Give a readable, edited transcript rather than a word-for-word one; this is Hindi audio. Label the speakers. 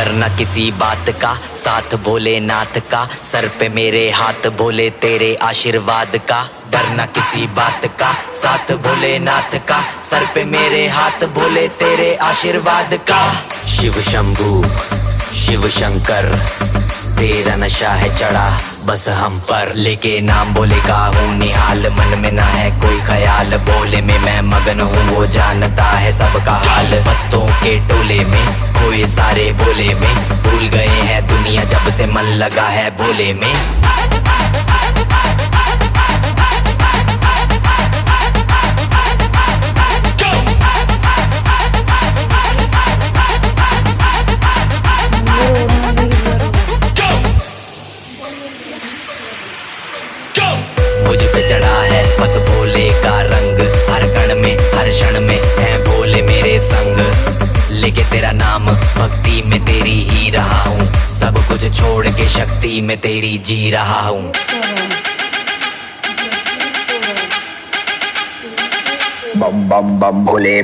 Speaker 1: डरना किसी बात का, साथ भोलेनाथ का, सर पे मेरे हाथ भोले तेरे आशीर्वाद का। डरना किसी बात का, साथ भोलेनाथ का, सर पे मेरे हाथ भोले तेरे आशीर्वाद का। शिव शंभू शिव शंकर तेरा नशा है चढ़ा बस हम पर, लेके नाम बोले का हूँ निहाल, मन में ना है कोई ख्याल, बोले में मैं मगन हूँ वो जानता है सबका हाल। मस्तों के टोले में खोए सारे भोले में, भूल गए हैं दुनिया जब से मन लगा है भोले में। मुझ पे चढ़ा है बस भोले का रंग, हर कण में हर क्षण में है भोले मेरे संग। लेके तेरा नाम भक्ति में तेरी ही रहा हूँ, सब कुछ छोड़ के शक्ति में तेरी जी रहा हूँ।
Speaker 2: बम बम बम भोले।